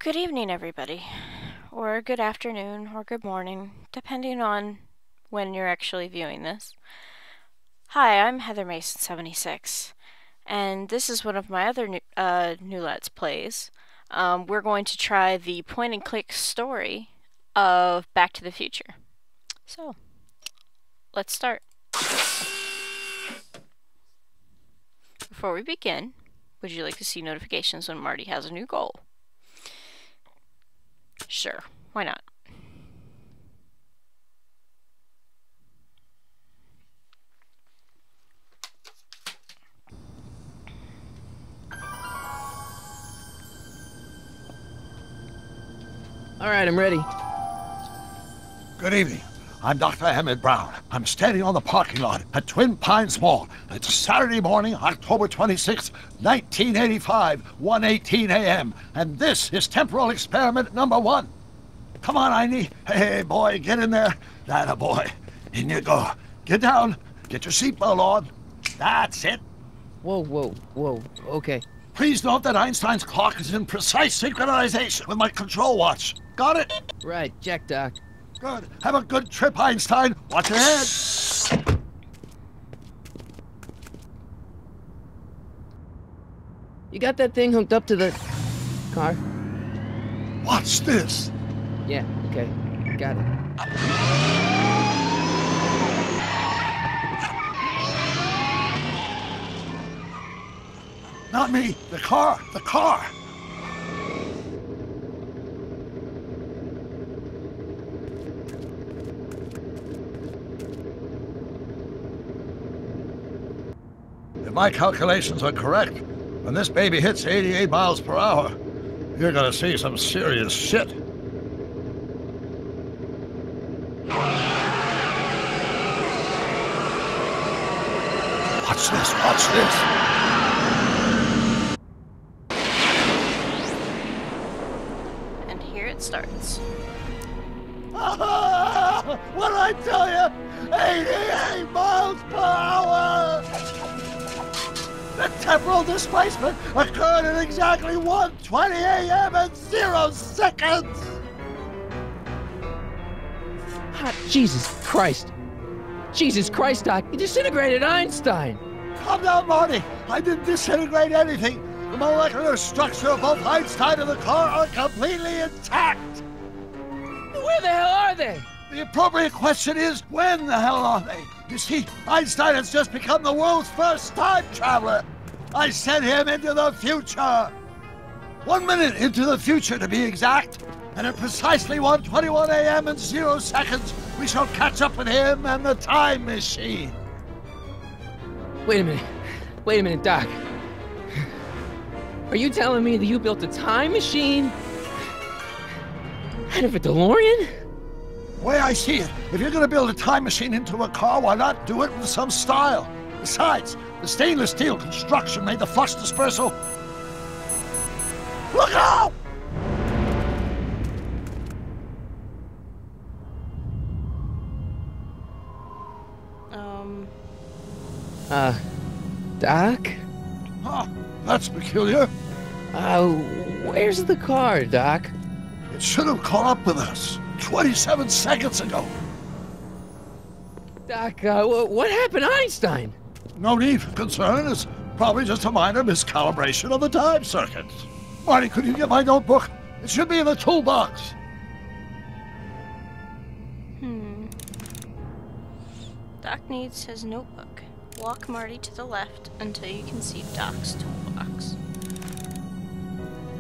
Good evening, everybody, or good afternoon, or good morning, depending on when you're actually viewing this. Hi, I'm Heather Mason 76, and this is one of my other new Let's Plays. We're going to try the point-and-click story of Back to the Future. So, let's start. Before we begin, would you like to see notifications when Marty has a new goal? Sure, why not? All right, I'm ready. Good evening. I'm Dr. Emmett Brown. I'm standing on the parking lot at Twin Pines Mall. It's Saturday morning, October 26, 1985, 1:18 a.m. And this is temporal experiment number 1. Come on, Einie. Hey, boy, get in there. That boy. In you go. Get down. Get your seatbelt on. That's it. Whoa, okay. Please note that Einstein's clock is in precise synchronization with my control watch. Got it? Right, check, Doc. Good. Have a good trip, Einstein. Watch your head. You got that thing hooked up to the car? Watch this. Yeah, okay. Got it. Not me. The car. The car. If my calculations are correct, when this baby hits 88 miles per hour, you're gonna see some serious shit. Watch this, watch this. And here it starts. What did I tell you? 88 miles per hour! The temporal displacement occurred at exactly 1:20 a.m. and 0 seconds! Jesus Christ. Jesus Christ, Doc. You disintegrated Einstein. Calm down, Marty. I didn't disintegrate anything. The molecular structure of both Einstein and the car are completely intact. Where the hell are they? The appropriate question is, when the hell are they? You see, Einstein has just become the world's first time traveler. I sent him into the future. 1 minute into the future, to be exact. And at precisely 1:21 a.m. and 0 seconds, we shall catch up with him and the time machine. Wait a minute, Doc. Are you telling me that you built a time machine out of a DeLorean? The way I see it, if you're going to build a time machine into a car, why not do it with some style? Besides, the stainless steel construction made the flux dispersal. Look out! Doc? Huh, that's peculiar. Where's the car, Doc? It should have caught up with us 27 seconds ago. Doc, what happened to Einstein? No need for concern. It's probably just a minor miscalibration of the time circuits. Marty, could you get my notebook? It should be in the toolbox. Doc needs his notebook. Walk Marty to the left until you can see Doc's toolbox.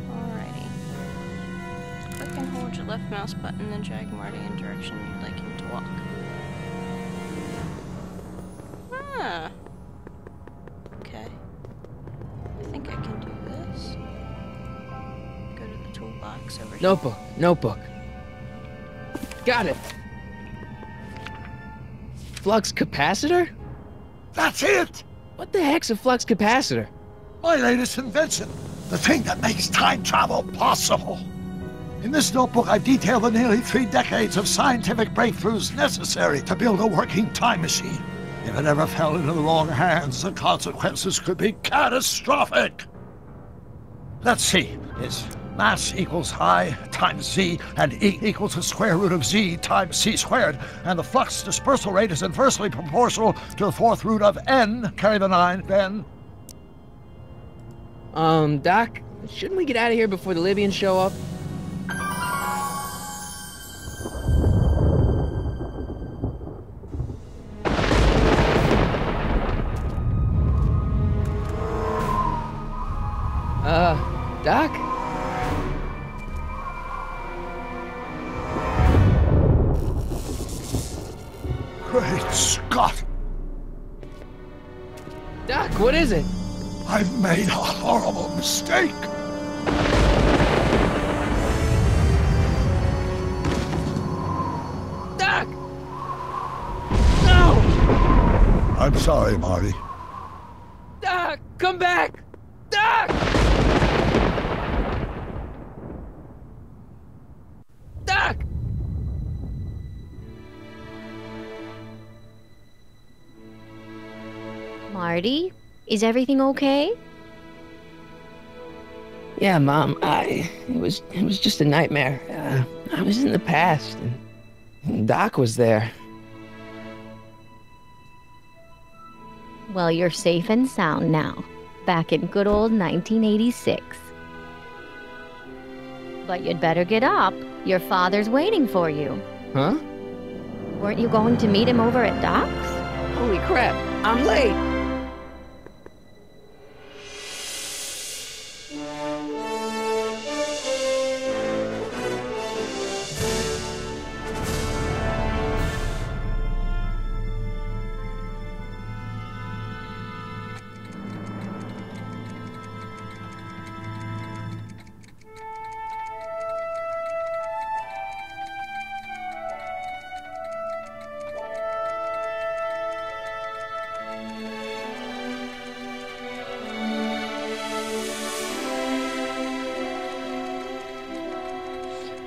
Alrighty. Click and hold your left mouse button, then drag Marty in the direction you'd like him to walk. Ah. Okay. I think I can do this. Go to the toolbox over here. Notebook. Got it. Flux capacitor? That's it! What the heck's a flux capacitor? My latest invention. The thing that makes time travel possible. In this notebook, I've detailed the nearly 3 decades of scientific breakthroughs necessary to build a working time machine. If it ever fell into the wrong hands, the consequences could be catastrophic. Let's see. Is Mass equals I times Z, and E equals the square root of Z times C squared, and the flux dispersal rate is inversely proportional to the fourth root of N, carry the 9, then... Doc, shouldn't we get out of here before the Libyans show up? Doc? Great Scott! Doc, what is it? I've made a horrible mistake! Doc! No! I'm sorry, Marty. Doc, come back! Doc! Doc! Marty, is everything okay? Yeah, Mom, it was just a nightmare. I was in the past, and Doc was there. Well, you're safe and sound now, back in good old 1986. But you'd better get up. Your father's waiting for you. Huh? Weren't you going to meet him over at Doc's? Holy crap, I'm late!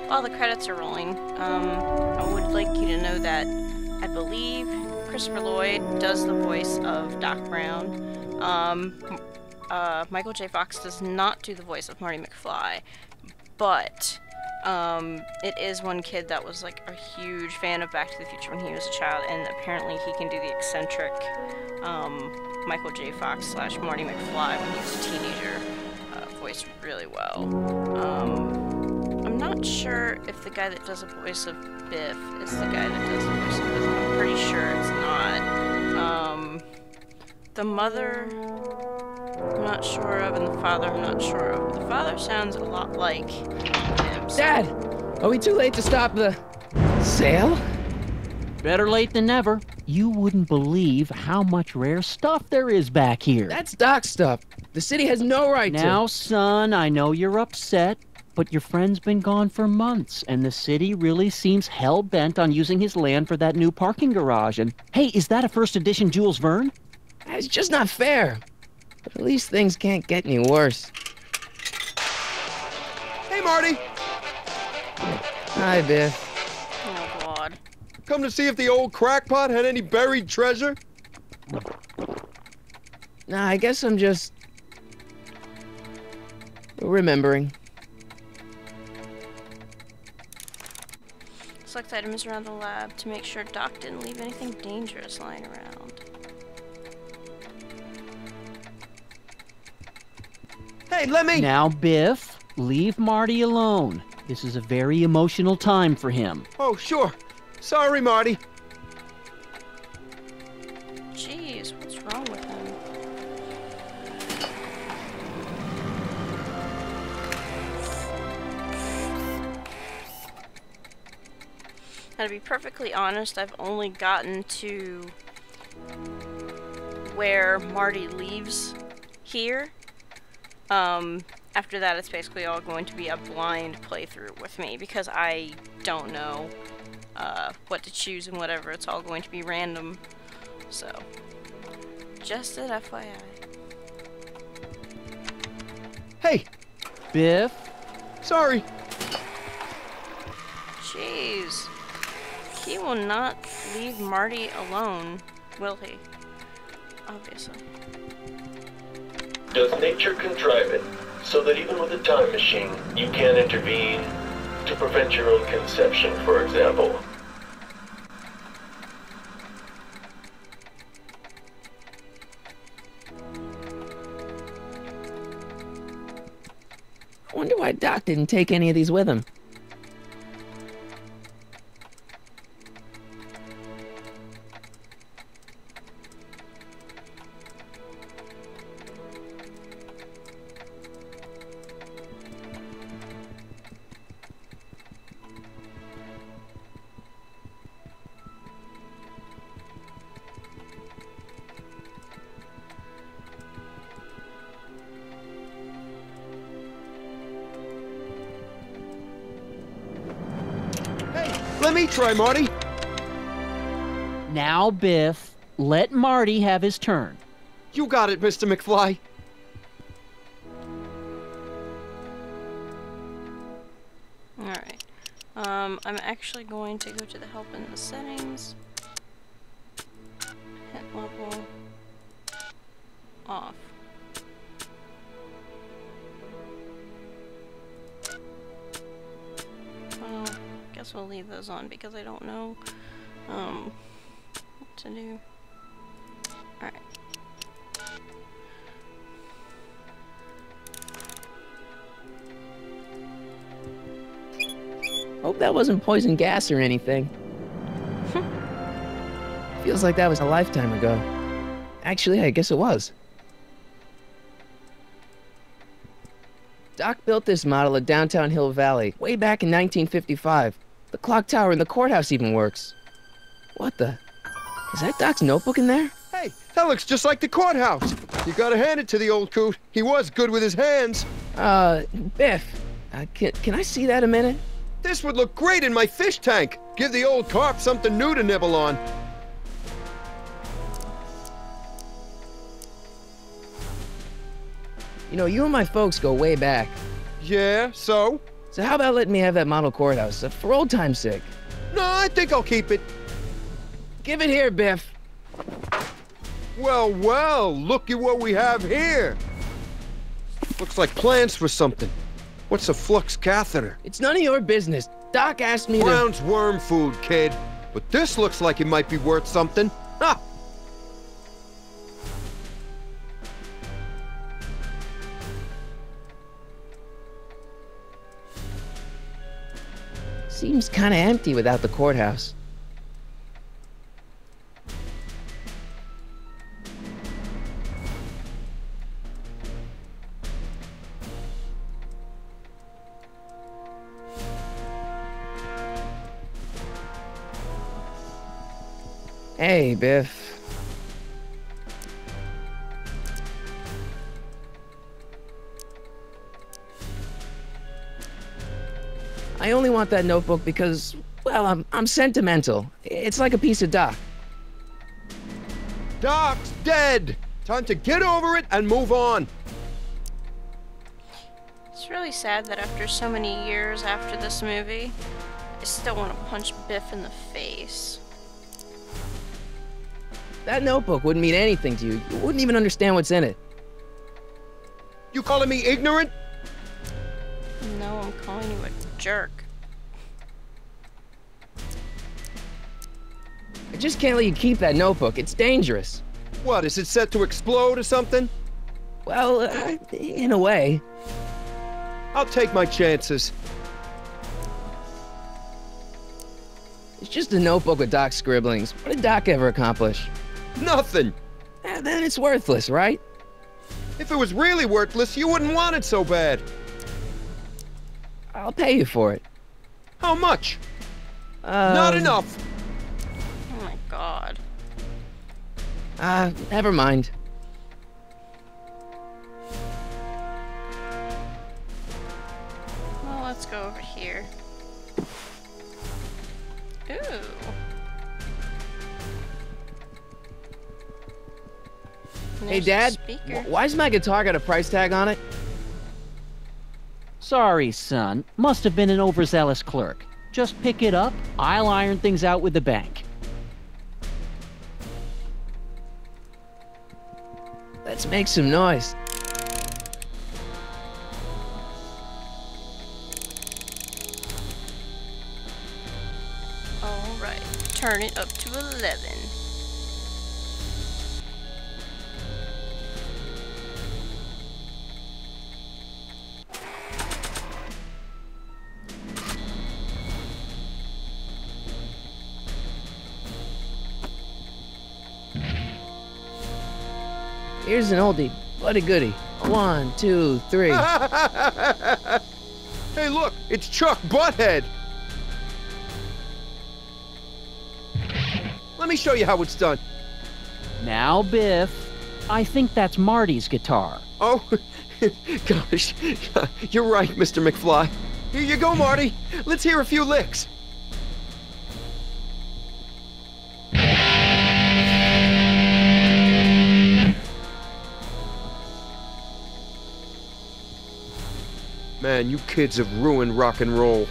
While the credits are rolling, I would like you to know that I believe Christopher Lloyd does the voice of Doc Brown. Michael J. Fox does not do the voice of Marty McFly, but it is one kid that was like a huge fan of Back to the Future when he was a child, and apparently he can do the eccentric Michael J. Fox / Marty McFly when he was a teenager voice really well. I'm not sure if the guy that does the voice of Biff is the guy that does the voice of Biff. I'm pretty sure it's not. The mother, I'm not sure of, and the father, I'm not sure of. The father sounds a lot like him. So. Dad! Are we too late to stop the sale? Better late than never. You wouldn't believe how much rare stuff there is back here. That's Doc's stuff. The city has no right to... Now, son, I know you're upset, but your friend's been gone for months, and the city really seems hell-bent on using his land for that new parking garage. And, hey, is that a first edition Jules Verne? It's just not fair. But at least things can't get any worse. Hey, Marty! Hi, Biff. Oh, God. Come to see if the old crackpot had any buried treasure? Nah, I guess I'm just... remembering. Select items around the lab to make sure Doc didn't leave anything dangerous lying around. Hey, let me... Now, Biff, leave Marty alone. This is a very emotional time for him. Oh, sure. Sorry, Marty. Jeez, what's wrong with him? Now, to be perfectly honest, I've only gotten to where Marty leaves here. After that, it's basically all going to be a blind playthrough with me because I don't know what to choose and whatever. It's all going to be random. So, just an FYI. Hey, Biff? sorry. Jeez. He will not leave Marty alone, will he? Obviously. Does nature contrive it? so that even with a time machine, you can intervene to prevent your own conception, for example. I wonder why Doc didn't take any of these with him. Let me try, Marty. Now, Biff, let Marty have his turn. You got it, Mr. McFly. Alright. I'm actually going to go to the help in the settings. Hit level off. Well, guess we'll leave those on because I don't know what to do. Alright. Hope that wasn't poison gas or anything. Feels like that was a lifetime ago. Actually, I guess it was. Doc built this model at downtown Hill Valley way back in 1955. The clock tower in the courthouse even works. What the? Is that Doc's notebook in there? Hey, that looks just like the courthouse. You gotta hand it to the old coot. He was good with his hands. Biff, can I see that a minute? This would look great in my fish tank. Give the old carp something new to nibble on. You know, you and my folks go way back. Yeah, so? So how about letting me have that model courthouse, for old time's sake? No, I think I'll keep it. Give it here, Biff. Well, well, look at what we have here. Looks like plans for something. What's a flux catheter? It's none of your business. Doc asked me to... Brown's worm food, kid. But this looks like it might be worth something. Ha! Seems kinda empty without the courthouse. Hey, Biff. I only want that notebook because, well, I'm sentimental. It's like a piece of Doc. Doc's dead! Time to get over it and move on. It's really sad that after so many years after this movie, I still want to punch Biff in the face. That notebook wouldn't mean anything to you. You wouldn't even understand what's in it. You calling me ignorant? No, I'm calling you a jerk. I just can't let you keep that notebook. It's dangerous. What, is it set to explode or something? Well, in a way. I'll take my chances. It's just a notebook with Doc's scribblings. What did Doc ever accomplish? Nothing. Then it's worthless, right? If it was really worthless, you wouldn't want it so bad. I'll pay you for it. How much? Not enough. Oh my god. Never mind. Well, let's go over here. Ooh. Hey, There's a Dad, speaker. why's my guitar got a price tag on it? Sorry, son. Must have been an overzealous clerk. Just pick it up. I'll iron things out with the bank. Let's make some noise. turn it up to 11. Here's an oldie, but a goodie. 1, 2, 3. Hey, look, it's Chuck Butthead. Let me show you how it's done. Now, Biff, I think that's Marty's guitar. Oh, gosh, you're right, Mr. McFly. Here you go, Marty. Let's hear a few licks. Man, you kids have ruined rock and roll.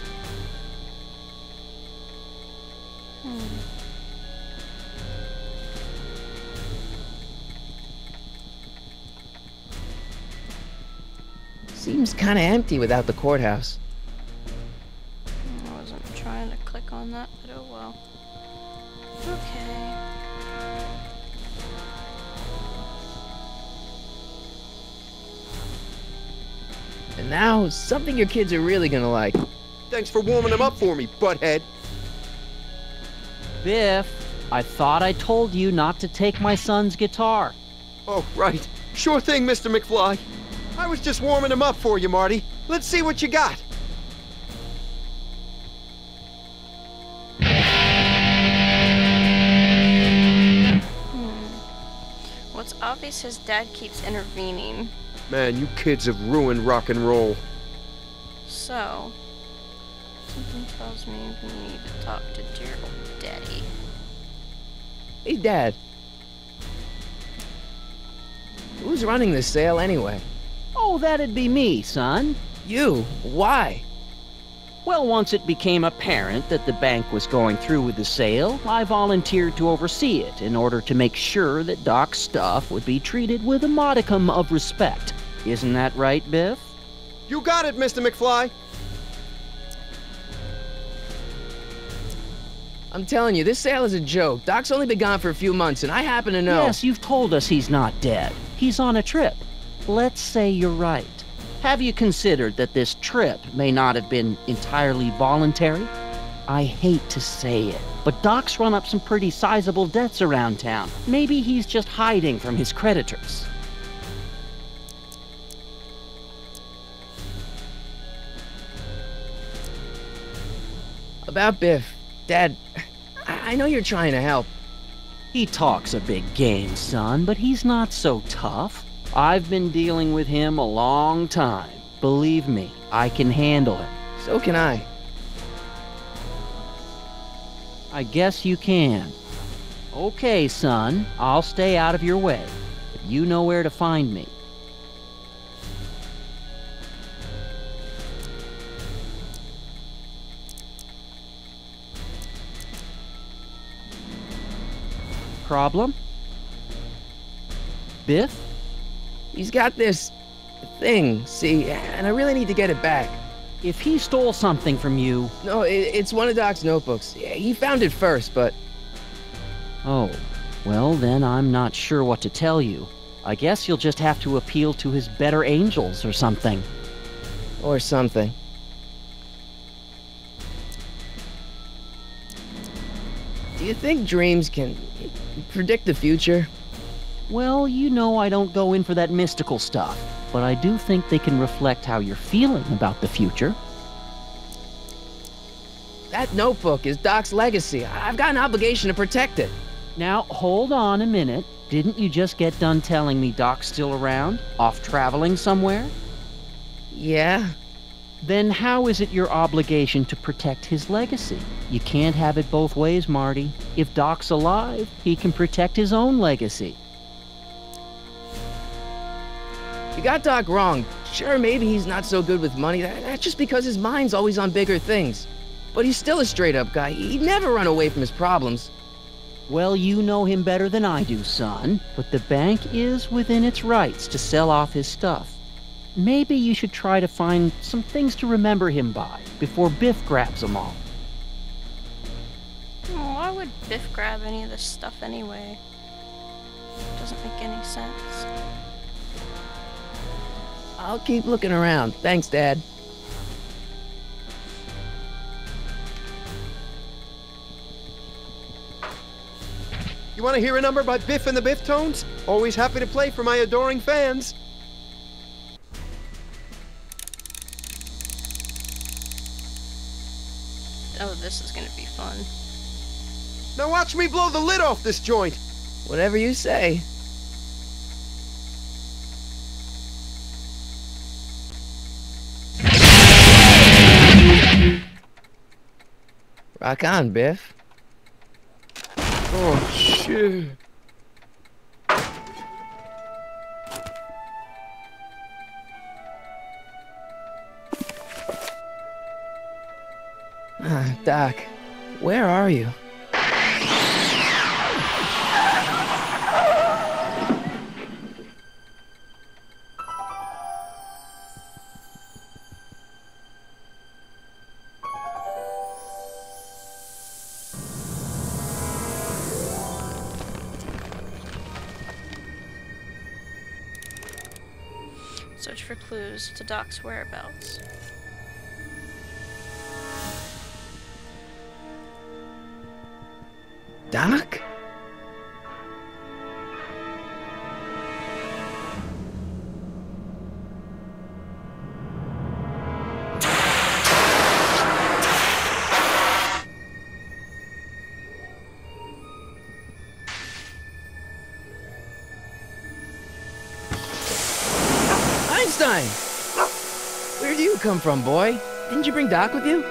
Seems kinda empty without the courthouse. I wasn't trying to click on that, but oh well. Okay. And now, something your kids are really gonna like. Thanks for warming them up for me, Butthead. Biff, I thought I told you not to take my son's guitar. Oh, right. Sure thing, Mr. McFly. I was just warming him up for you, Marty. Let's see what you got. What's obvious is Dad keeps intervening. Man, you kids have ruined rock and roll. So, something tells me we need to talk to dear old Daddy. Hey, Dad. Who's running this sale anyway? Oh, that'd be me, son. You? Why? Well, once it became apparent that the bank was going through with the sale, I volunteered to oversee it in order to make sure that Doc's stuff would be treated with a modicum of respect. Isn't that right, Biff? You got it, Mr. McFly. I'm telling you, this sale is a joke. Doc's only been gone for a few months, and I happen to know. Yes, you've told us he's not dead. He's on a trip. Let's say you're right. Have you considered that this trip may not have been entirely voluntary? I hate to say it, but Doc's run up some pretty sizable debts around town. Maybe he's just hiding from his creditors. About Biff, Dad, I know you're trying to help. He talks a big game, son, but he's not so tough. I've been dealing with him a long time. Believe me, I can handle it. So can I. I guess you can. Okay, son, I'll stay out of your way. But you know where to find me. Problem? Biff? He's got this thing, see, and I really need to get it back. If he stole something from you... No, it's one of Doc's notebooks. Yeah, he found it first, but... Oh, well then I'm not sure what to tell you. I guess you'll just have to appeal to his better angels or something. Or something. Do you think dreams can predict the future? Well, you know I don't go in for that mystical stuff, but I do think they can reflect how you're feeling about the future. That notebook is Doc's legacy. I've got an obligation to protect it. Now, hold on a minute. Didn't you just get done telling me Doc's still around? Off traveling somewhere? Yeah? Then how is it your obligation to protect his legacy? You can't have it both ways, Marty. If Doc's alive, he can protect his own legacy. You got Doc wrong. Sure, maybe he's not so good with money. That's just because his mind's always on bigger things. But he's still a straight-up guy. He'd never run away from his problems. Well, you know him better than I do, son. But the bank is within its rights to sell off his stuff. Maybe you should try to find some things to remember him by before Biff grabs them all. Oh, I would Biff grab any of this stuff anyway? Doesn't make any sense. I'll keep looking around. Thanks, Dad. You want to hear a number by Biff and the Biff Tones? Always happy to play for my adoring fans. Oh, this is gonna be fun. Now watch me blow the lid off this joint. Whatever you say. Rock on, Biff. Oh, shit. Doc, where are you? Search for clues to Doc's whereabouts. Doc? Einstein! Where do you come from, boy? Didn't you bring Doc with you?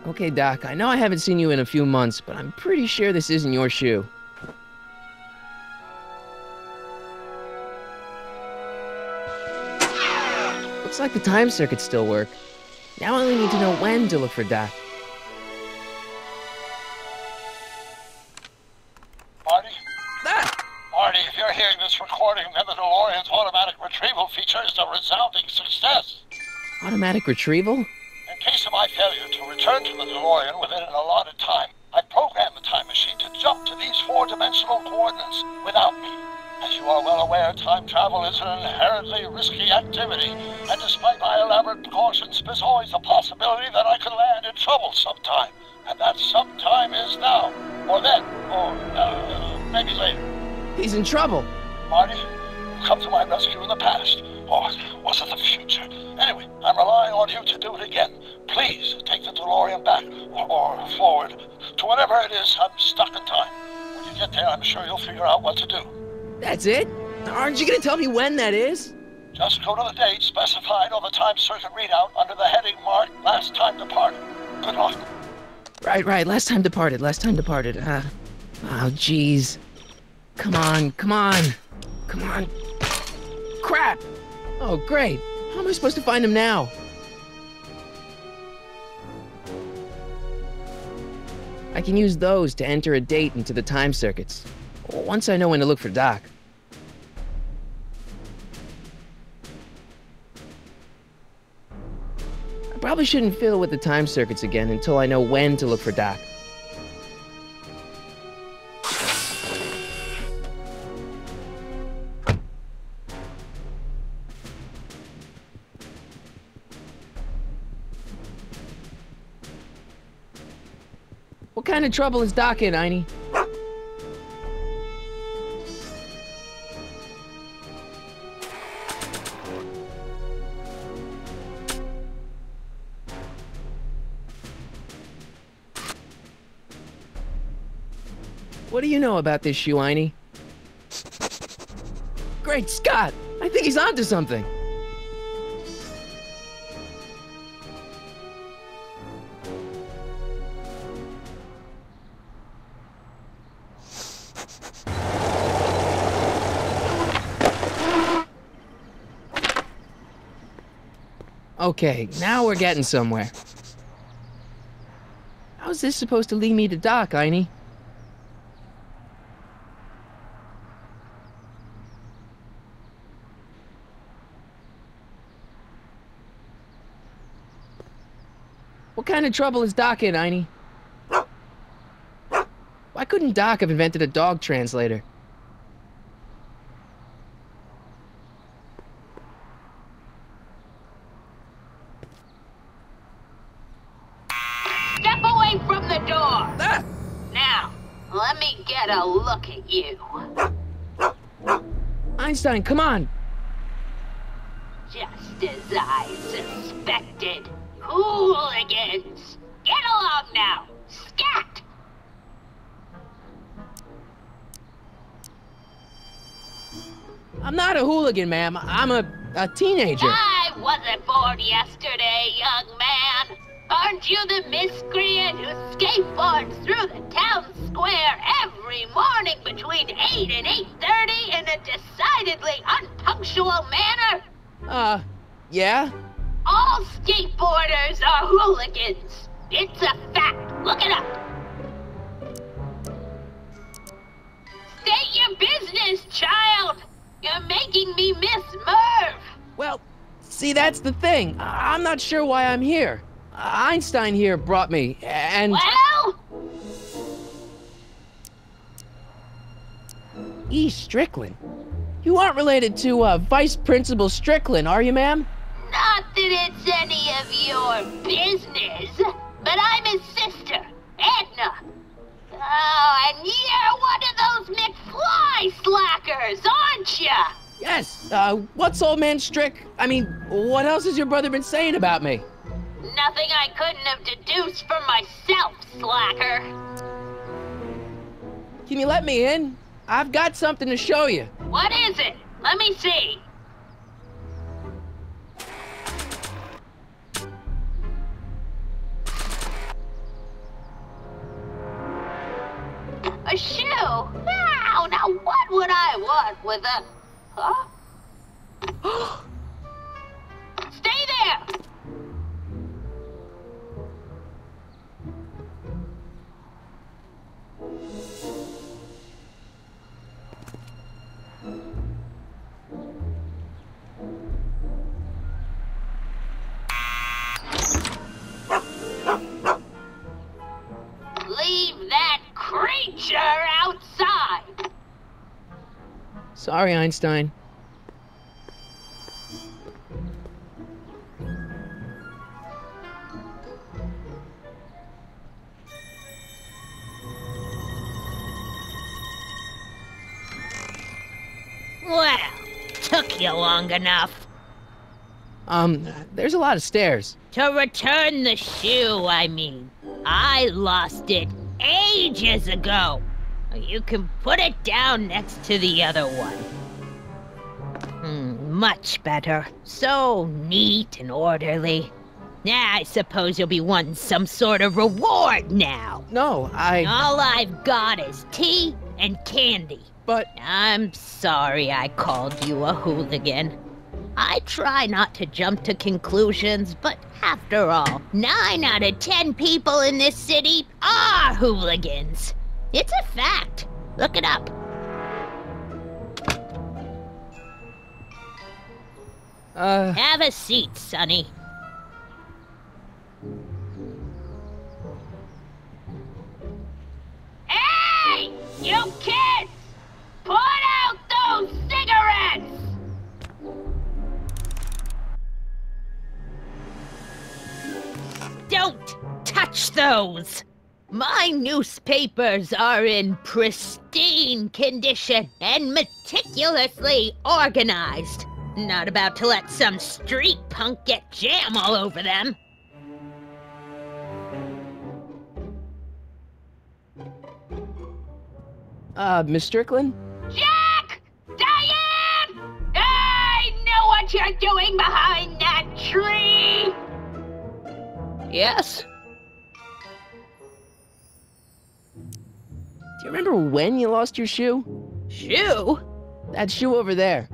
Okay, Doc, I know I haven't seen you in a few months, but I'm pretty sure this isn't your shoe. Looks like the time circuits still work. Now I only need to know when to look for Doc. Marty? Ah! Marty, if you're hearing this recording, then the DeLorean's automatic retrieval feature is a resounding success. Automatic retrieval? In case of my failure to return to the DeLorean within an allotted time, I programmed the time machine to jump to these four-dimensional coordinates without me. As you are well aware, time travel is an inherently risky activity, and despite my elaborate precautions, there's always a possibility that I could land in trouble sometime. And that sometime is now, or then, or maybe later. He's in trouble. Marty, you've come to my rescue in the past, or was it the future? Anyway, I'm relying on you to do it again. Please take the DeLorean back, or forward, to whatever it is. I'm stuck in time. When you get there, I'm sure you'll figure out what to do. That's it? Aren't you gonna tell me when that is? Just go to the date specified on the time circuit readout under the heading marked Last Time Departed. Good luck. Right, last time departed. Oh, jeez. Come on. Crap! Oh, great. How am I supposed to find him now? I can use those to enter a date into the time circuits. Once I know when to look for Doc. I probably shouldn't fiddle with the time circuits again until I know when to look for Doc. What kind of trouble is Doc in, Einie? What do you know about this shoe, Einie? Great Scott! I think he's onto something! Okay, now we're getting somewhere. How's this supposed to lead me to Doc, Einie? What kind of trouble is Doc in, Einie? Why couldn't Doc have invented a dog translator? Step away from the door! Now, let me get a look at you. Einstein, come on! Just as I suspected. Hooligans! Get along now! Scat! I'm not a hooligan, ma'am. I'm a teenager. I wasn't born yesterday, young man. Aren't you the miscreant who skateboards through the town square every morning between 8 and 8:30 in a decidedly unpunctual manner? Yeah? All skateboarders are hooligans. It's a fact. Look it up. State your business, child. You're making me miss Merv. Well, see, that's the thing. I'm not sure why I'm here. Einstein here brought me, and... Well? E. Strickland? You aren't related to, Vice Principal Strickland, are you, ma'am? Not that it's any of your business, but I'm his sister, Edna. Oh, and you're one of those McFly slackers, aren't ya? Yes, what's old man I mean, what else has your brother been saying about me? Nothing I couldn't have deduced for myself, slacker. Can you let me in? I've got something to show you. What is it? Let me see. A shoe? Now what would I want with a... Huh? Stay there! Leave that creature outside! Sorry, Einstein. Well, took you long enough. There's a lot of stairs. To return the shoe, I mean. I lost it ages ago. You can put it down next to the other one. Much better. So neat and orderly. I suppose you'll be wanting some sort of reward now. No, All I've got is tea and candy. But... I'm sorry I called you a hooligan. I try not to jump to conclusions, but after all, 9 out of 10 people in this city are hooligans. It's a fact. Look it up. Have a seat, Sonny. Hey! You kids! Put out those cigarettes! Don't touch those! My newspapers are in pristine condition and meticulously organized. Not about to let some street punk get jam all over them. Miss Strickland? Jack! Diane! I know what you're doing behind that tree! Yes? Do you remember when you lost your shoe? Shoe? That shoe over there.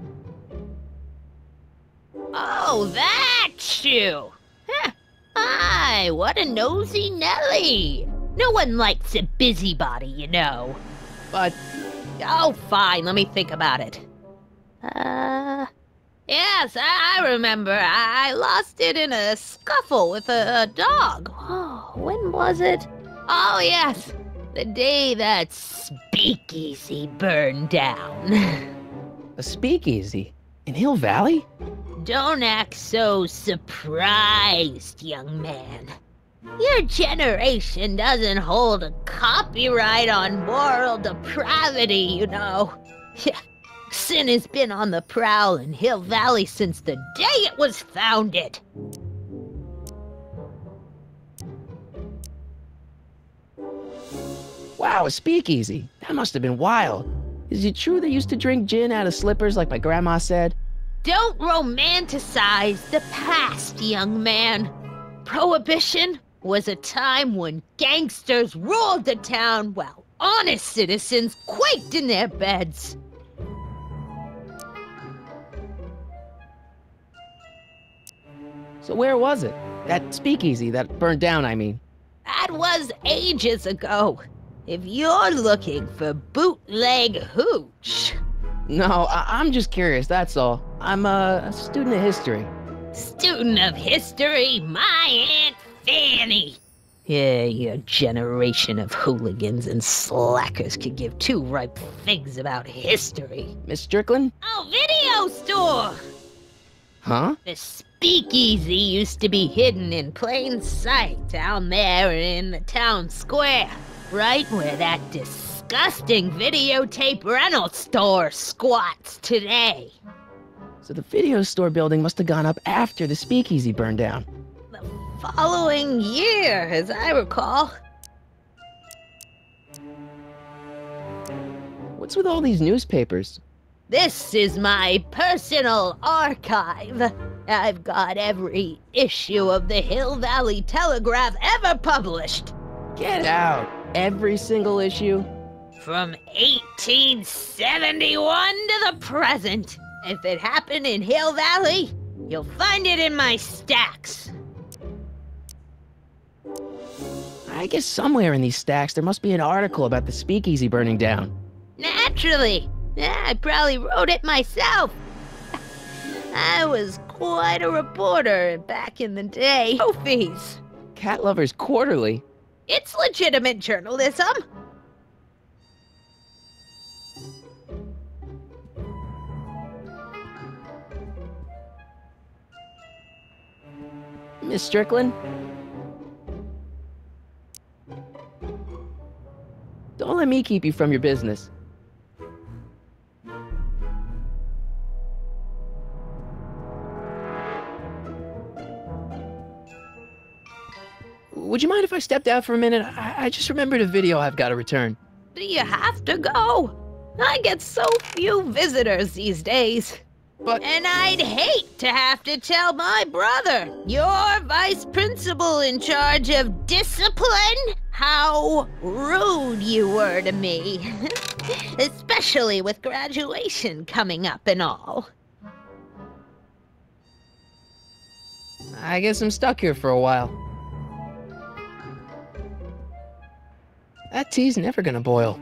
Oh, that! hate you! Huh. Aye, what a nosy Nelly! No one likes a busybody, you know. But Oh, fine, let me think about it. Yes, I remember. I lost it in a scuffle with a dog. Oh, when was it? Oh, yes, the day that speakeasy burned down. a speakeasy in Hill Valley? Don't act so surprised, young man. Your generation doesn't hold a copyright on moral depravity, you know. Sin has been on the prowl in Hill Valley since the day it was founded. Wow, a speakeasy. That must have been wild. Is it true they used to drink gin out of slippers like my grandma said? Don't romanticize the past, young man. Prohibition was a time when gangsters ruled the town while honest citizens quaked in their beds. So where was it? That speakeasy that burned down, I mean. That was ages ago. If you're looking for bootleg hooch. No, I'm just curious, that's all. I'm a student of history. Student of history, my Aunt Fanny. Yeah, your generation of hooligans and slackers could give two ripe figs about history. Miss Strickland? Oh, video store! Huh? The speakeasy used to be hidden in plain sight down there in the town square, right where that disgusting videotape rental store squats today. So the video store building must have gone up after the speakeasy burned down. The following year, as I recall. What's with all these newspapers? This is my personal archive. I've got every issue of the Hill Valley Telegraph ever published. Get out! Every single issue? From 1871 to the present. If it happened in Hill Valley, you'll find it in my stacks. I guess somewhere in these stacks there must be an article about the speakeasy burning down. Naturally. Yeah, I probably wrote it myself. I was quite a reporter back in the day. Trophies. Cat Lovers Quarterly? It's legitimate journalism. Miss Strickland? Don't let me keep you from your business. Would you mind if I stepped out for a minute? I just remembered a video I've got to return. Do you have to go? I get so few visitors these days. But... And I'd hate to have to tell my brother, your vice principal in charge of discipline, how rude you were to me. Especially with graduation coming up and all. I guess I'm stuck here for a while. That tea's never gonna boil.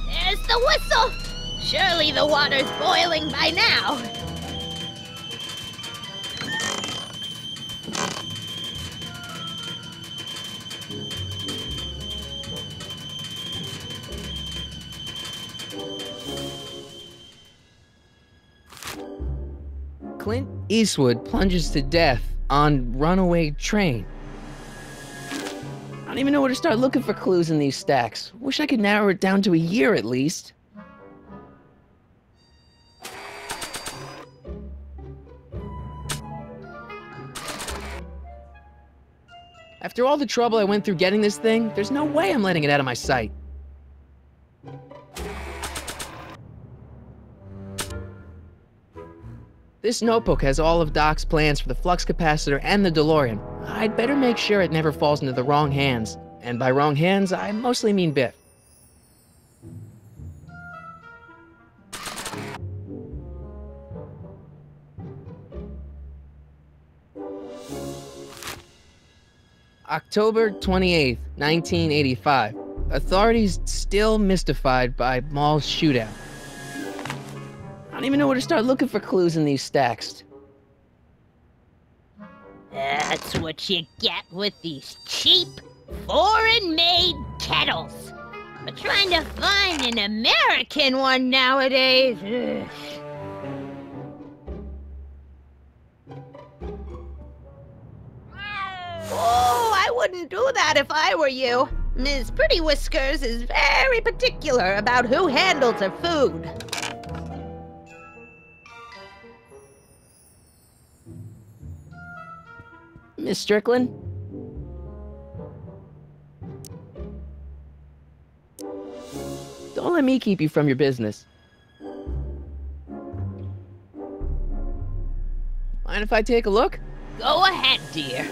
There's the whistle! Surely the water's boiling by now. Clint Eastwood plunges to death on runaway train. I don't even know where to start looking for clues in these stacks. Wish I could narrow it down to a year at least. After all the trouble I went through getting this thing, there's no way I'm letting it out of my sight. This notebook has all of Doc's plans for the flux capacitor and the DeLorean. I'd better make sure it never falls into the wrong hands. And by wrong hands, I mostly mean Biff. October 28th, 1985. Authorities still mystified by Maul's shootout. I don't even know where to start looking for clues in these stacks. That's what you get with these cheap, foreign-made kettles. But trying to find an American one nowadays... ugh. Oh, I wouldn't do that if I were you. Ms. Pretty Whiskers is very particular about who handles her food. Miss Strickland? Don't let me keep you from your business. Mind if I take a look? Go ahead, dear.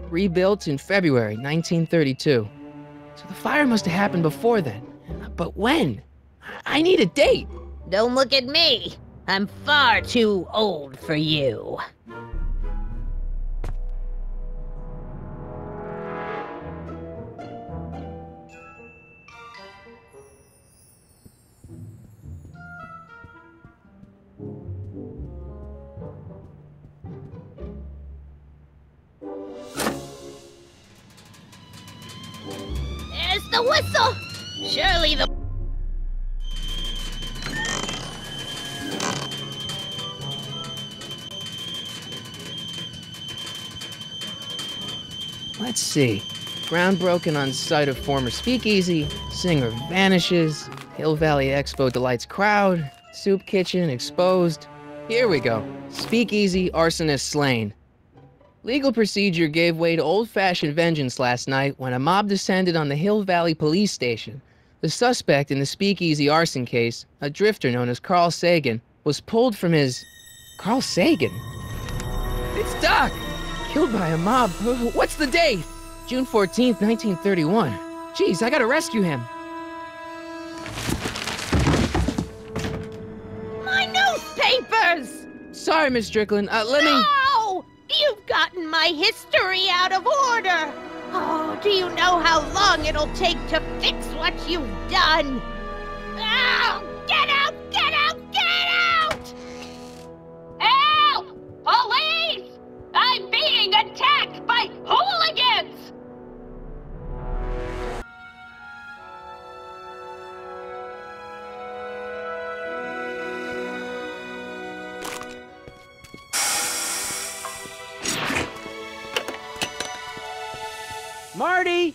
Rebuilt in February 1932. So the fire must have happened before then. But when? I need a date. Don't look at me. I'm far too old for you. There's the whistle! Surely the... Let's see. Ground broken on site of former speakeasy, singer vanishes, Hill Valley Expo delights crowd, soup kitchen exposed. Here we go. Speakeasy arsonist slain. Legal procedure gave way to old-fashioned vengeance last night when a mob descended on the Hill Valley police station. The suspect in the speakeasy arson case, a drifter known as Carl Sagan, was pulled from his... Carl Sagan? It's Doc! Killed by a mob. What's the date? June 14th, 1931. Jeez, I gotta rescue him. My newspapers! Sorry, Miss Strickland. Let me... No! You've gotten my history out of order! Oh, do you know how long it'll take to fix what you've done? Oh, get out! Get out! Get out! Help! Police! I'm being attacked by hooligans! Marty!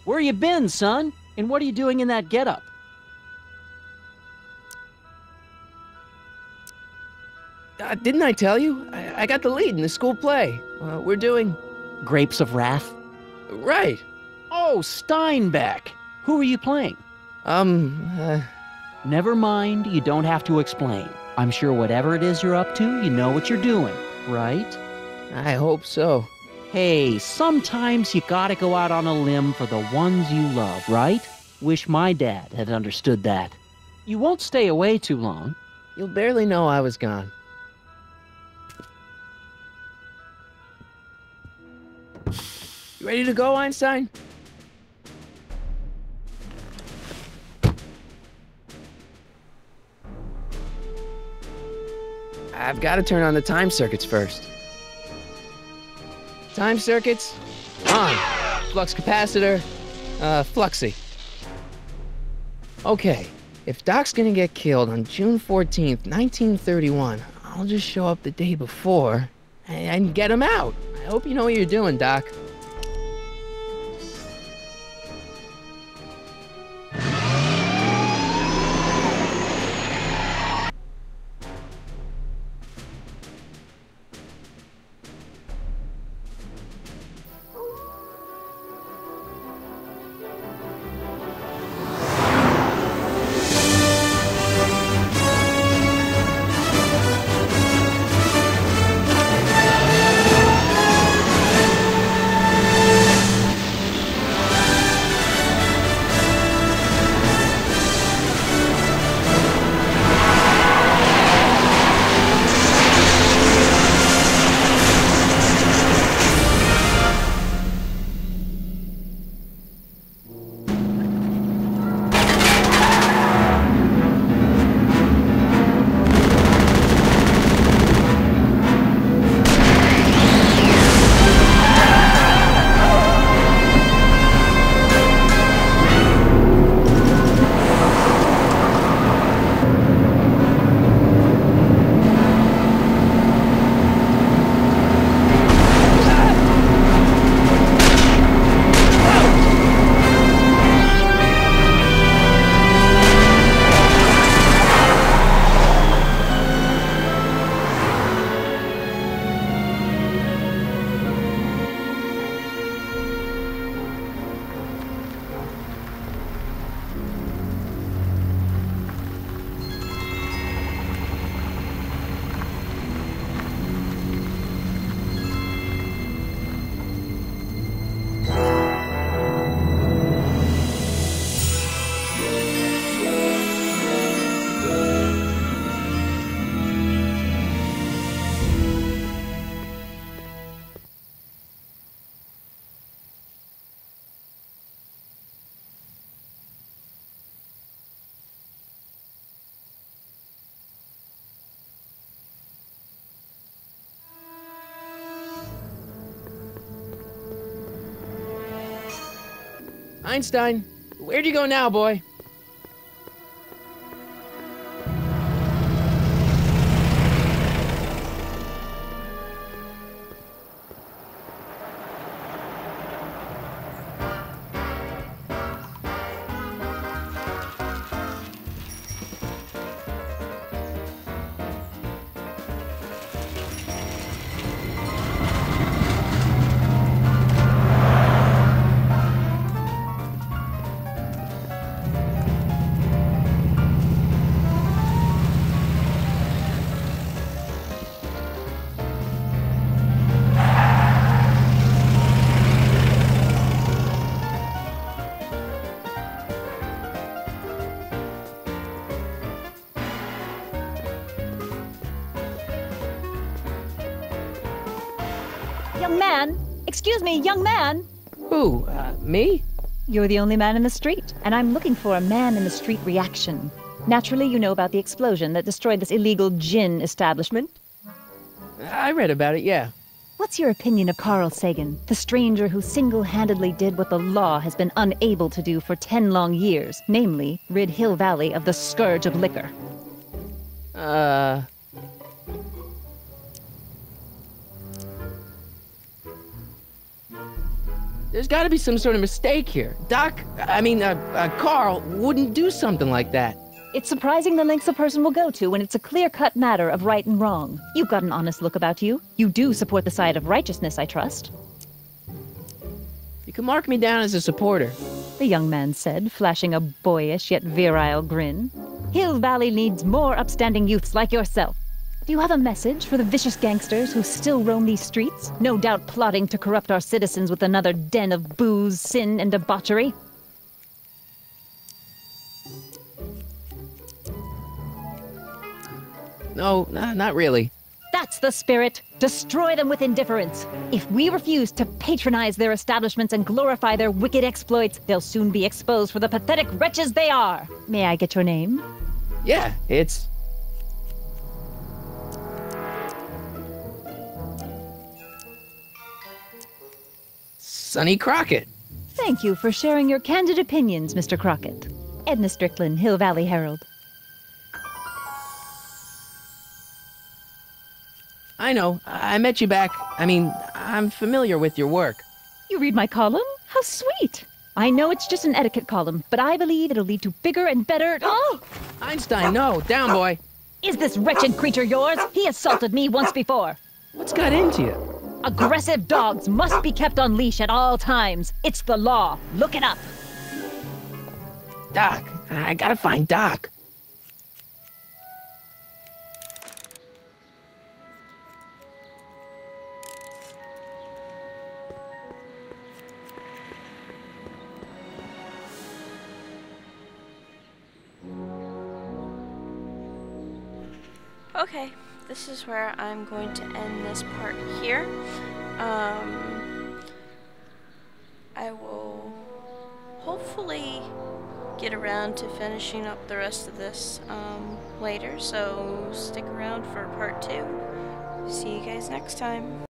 Where you been, son? And what are you doing in that getup? Didn't I tell you? I got the lead in the school play. We're doing... Grapes of Wrath? Right. Oh, Steinbeck! Who are you playing? Never mind, you don't have to explain. I'm sure whatever it is you're up to, you know what you're doing, right? I hope so. Hey, sometimes you gotta go out on a limb for the ones you love, right? Wish my dad had understood that. You won't stay away too long. You'll barely know I was gone. You ready to go, Einstein? I've got to turn on the time circuits first. Time circuits, on. Flux capacitor, fluxy. Okay, if Doc's gonna get killed on June 14th, 1931, I'll just show up the day before and get him out. I hope you know what you're doing, Doc. Einstein, where'd you go now, boy? Young man! Excuse me, young man! Who, me? You're the only man in the street, and I'm looking for a man-in-the-street reaction. Naturally, you know about the explosion that destroyed this illegal gin establishment. I read about it, yeah. What's your opinion of Carl Sagan, the stranger who single-handedly did what the law has been unable to do for 10 long years, namely, rid Hill Valley of the scourge of liquor? There's gotta be some sort of mistake here. Carl wouldn't do something like that. It's surprising the lengths a person will go to when it's a clear-cut matter of right and wrong. You've got an honest look about you. You do support the side of righteousness, I trust. You can mark me down as a supporter. The young man said, flashing a boyish yet virile grin. Hill Valley needs more upstanding youths like yourself. Do you have a message for the vicious gangsters who still roam these streets, no doubt plotting to corrupt our citizens with another den of booze, sin, and debauchery? No, not really. That's the spirit. Destroy them with indifference. If we refuse to patronize their establishments and glorify their wicked exploits, they'll soon be exposed for the pathetic wretches they are. May I get your name? Yeah, it's... Sonny Crockett. Thank you for sharing your candid opinions, Mr. Crockett. Edna Strickland, Hill Valley Herald. I know. I met you back. I'm familiar with your work. You read my column? How sweet! I know it's just an etiquette column, but I believe it'll lead to bigger and better... Oh! Einstein, no. Down, boy. Is this wretched creature yours? He assaulted me once before. What's got into you? Aggressive dogs must be kept on leash at all times. It's the law. Look it up. Doc. I gotta find Doc. Okay, this is where I'm going to end this part here. I will hopefully get around to finishing up the rest of this later, so stick around for part 2. See you guys next time.